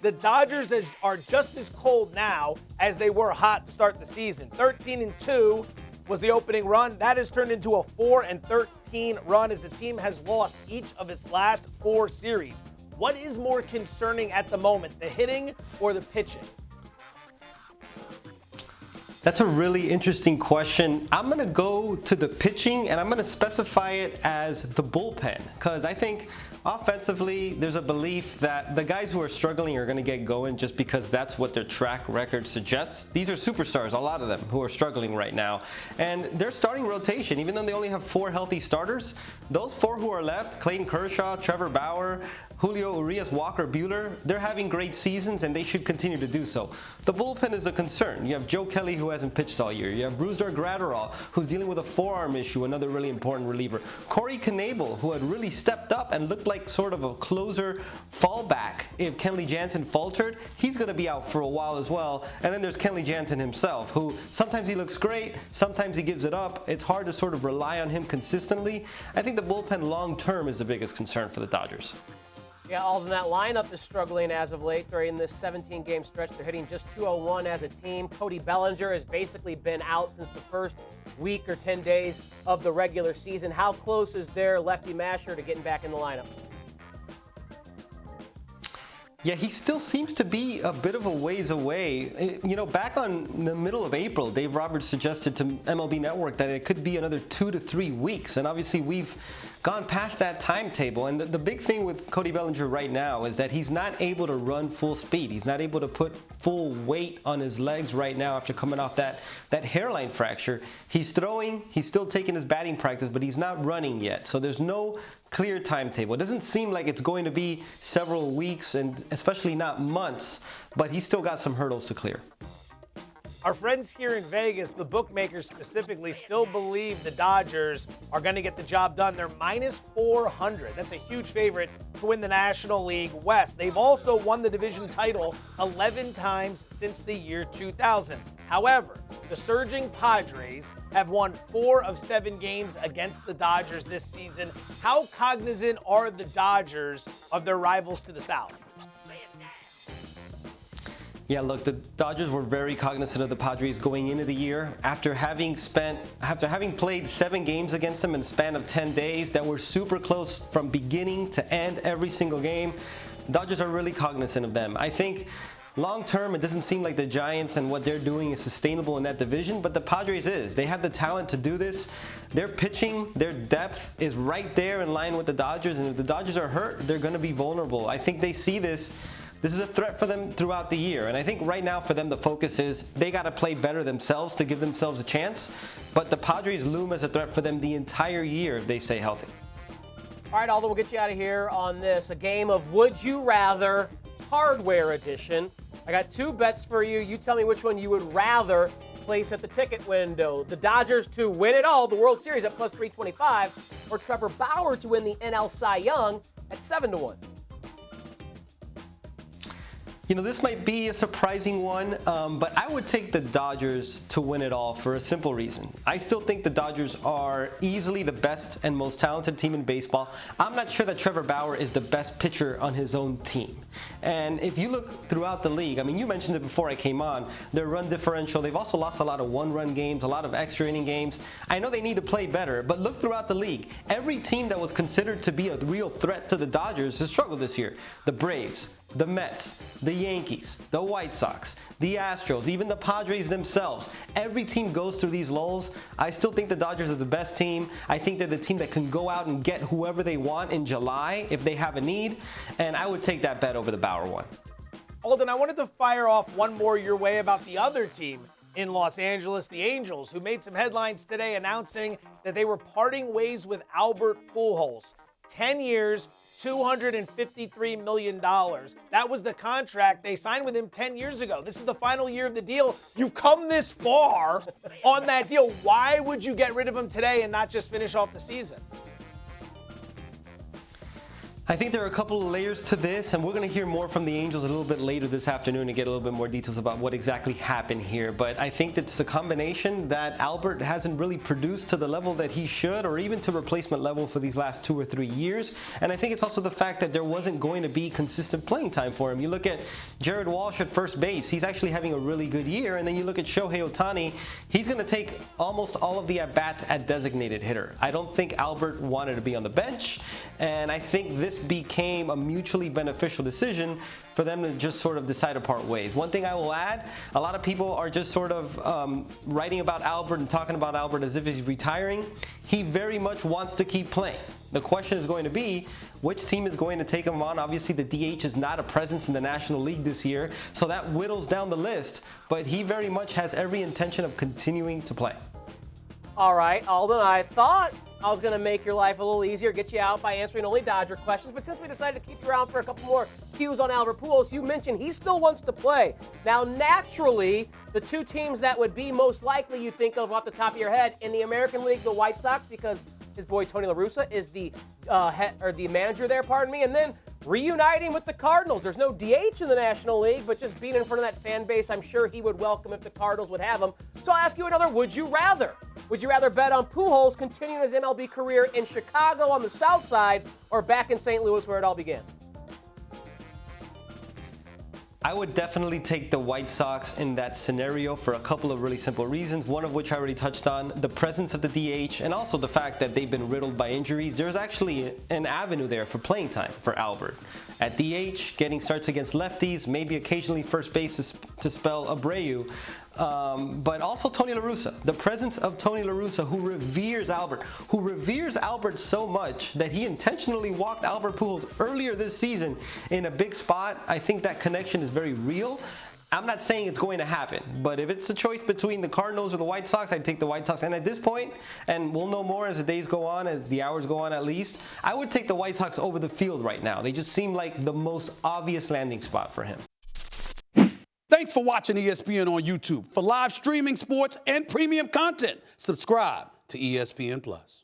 The Dodgers are just as cold now as they were hot to start the season. 13-2 was the opening run. That has turned into a 4-13 run as the team has lost each of its last 4 series. What is more concerning at the moment, the hitting or the pitching? That's a really interesting question. I'm going to go to the pitching, and I'm going to specify it as the bullpen, because I think offensively, there's a belief that the guys who are struggling are going to get going just because that's what their track record suggests. These are superstars, a lot of them, who are struggling right now. And their starting rotation, even though they only have 4 healthy starters, those 4 who are left, Clayton Kershaw, Trevor Bauer, Julio Urias, Walker Buehler, they're having great seasons, and they should continue to do so. The bullpen is a concern. You have Joe Kelly, who hasn't pitched all year. You have Brusdar Graterol, who's dealing with a forearm issue, another really important reliever. Corey Knebel, who had really stepped up and looked like sort of a closer fallback if Kenley Jansen faltered. He's going to be out for a while as well. And then there's Kenley Jansen himself, who sometimes he looks great, sometimes he gives it up. It's hard to sort of rely on him consistently. I think the bullpen long-term is the biggest concern for the Dodgers. Yeah, Alden, that lineup is struggling as of late. During this 17-game stretch, they're hitting just .201 as a team. Cody Bellinger has basically been out since the first week or 10 days of the regular season. How close is their lefty masher to getting back in the lineup? Yeah, he still seems to be a bit of a ways away. You know, back on the middle of April, Dave Roberts suggested to MLB Network that it could be another 2 to 3 weeks. And obviously we've gone past that timetable. And the big thing with Cody Bellinger right now is that he's not able to run full speed. He's not able to put full weight on his legs right now after coming off that hairline fracture. He's throwing, he's still taking his batting practice, but he's not running yet. So there's no clear timetable. It doesn't seem like it's going to be several weeks, and especially not months, but he's still got some hurdles to clear. Our friends here in Vegas, the bookmakers specifically, still believe the Dodgers are going to get the job done. They're -400. That's a huge favorite to win the National League West. They've also won the division title 11 times since the year 2000. However, the surging Padres have won 4 of 7 games against the Dodgers this season. How cognizant are the Dodgers of their rivals to the south? Yeah, look, the Dodgers were very cognizant of the Padres going into the year after having played 7 games against them in a span of 10 days that were super close from beginning to end every single game. Dodgers are really cognizant of them. I think long term, it doesn't seem like the Giants and what they're doing is sustainable in that division, but the Padres is. They have the talent to do this. Their pitching, their depth is right there in line with the Dodgers, and if the Dodgers are hurt, they're going to be vulnerable. I think they see this. This is a threat for them throughout the year, and I think right now for them the focus is they got to play better themselves to give themselves a chance, but the Padres loom as a threat for them the entire year if they stay healthy. All right, Alden, we'll get you out of here on this. A game of Would You Rather Hardware Edition. I got 2 bets for you. You tell me which one you would rather place at the ticket window. The Dodgers to win it all, the World Series at +325, or Trevor Bauer to win the NL Cy Young at 7-1. You know, this might be a surprising one, but I would take the Dodgers to win it all for a simple reason. I still think the Dodgers are easily the best and most talented team in baseball. I'm not sure that Trevor Bauer is the best pitcher on his own team. And if you look throughout the league, I mean, you mentioned it before I came on, their run differential, they've also lost a lot of one-run games, a lot of extra inning games. I know they need to play better, but look throughout the league. Every team that was considered to be a real threat to the Dodgers has struggled this year. The Braves, the Mets, the Yankees, the White Sox, the Astros, even the Padres themselves. Every team goes through these lulls. I still think the Dodgers are the best team. I think they're the team that can go out and get whoever they want in July if they have a need, and I would take that bet over the Bauer one. Alden, I wanted to fire off one more your way about the other team in Los Angeles, the Angels, who made some headlines today announcing that they were parting ways with Albert Pujols. 10 years, $253 million. That was the contract they signed with him 10 years ago. This is the final year of the deal. You've come this far on that deal. Why would you get rid of him today and not just finish off the season? I think there are a couple of layers to this, and we're going to hear more from the Angels a little bit later this afternoon and get a little bit more details about what exactly happened here. But I think it's a combination that Albert hasn't really produced to the level that he should, or even to replacement level for these last 2 or 3 years. And I think it's also the fact that there wasn't going to be consistent playing time for him. You look at Jared Walsh at first base, he's actually having a really good year. And then you look at Shohei Ohtani, he's going to take almost all of the at-bats at designated hitter. I don't think Albert wanted to be on the bench, and I think this became a mutually beneficial decision for them to just sort of decide to part ways. One thing I will add, a lot of people are just sort of writing about Albert and talking about Albert as if he's retiring. He very much wants to keep playing. The question is going to be, which team is going to take him on? Obviously, the DH is not a presence in the National League this year, so that whittles down the list, but he very much has every intention of continuing to play. All right, Alden, I thought I was going to make your life a little easier, get you out by answering only Dodger questions, but since we decided to keep you around for a couple more cues on Albert Pujols, you mentioned he still wants to play. Now, naturally, the two teams that would be most likely you think of off the top of your head in the American League, the White Sox, because his boy Tony La Russa is the manager there, pardon me, and then reuniting with the Cardinals. There's no DH in the National League, but just being in front of that fan base, I'm sure he would welcome if the Cardinals would have him. So I'll ask you another, would you rather? Would you rather bet on Pujols continuing his MLB career in Chicago on the South Side or back in St. Louis where it all began? I would definitely take the White Sox in that scenario for a couple of really simple reasons, one of which I already touched on, the presence of the DH and also the fact that they've been riddled by injuries. There's actually an avenue there for playing time for Albert. At DH, getting starts against lefties, maybe occasionally first base to spell Abreu, but also Tony La Russa. The presence of Tony La Russa, who reveres Albert so much that he intentionally walked Albert Pujols earlier this season in a big spot. I think that connection is very real. I'm not saying it's going to happen, but if it's a choice between the Cardinals or the White Sox, I'd take the White Sox. And at this point, and we'll know more as the days go on, as the hours go on at least, I would take the White Sox over the field right now. They just seem like the most obvious landing spot for him. Thanks for watching ESPN on YouTube. For live streaming, sports, and premium content, subscribe to ESPN+.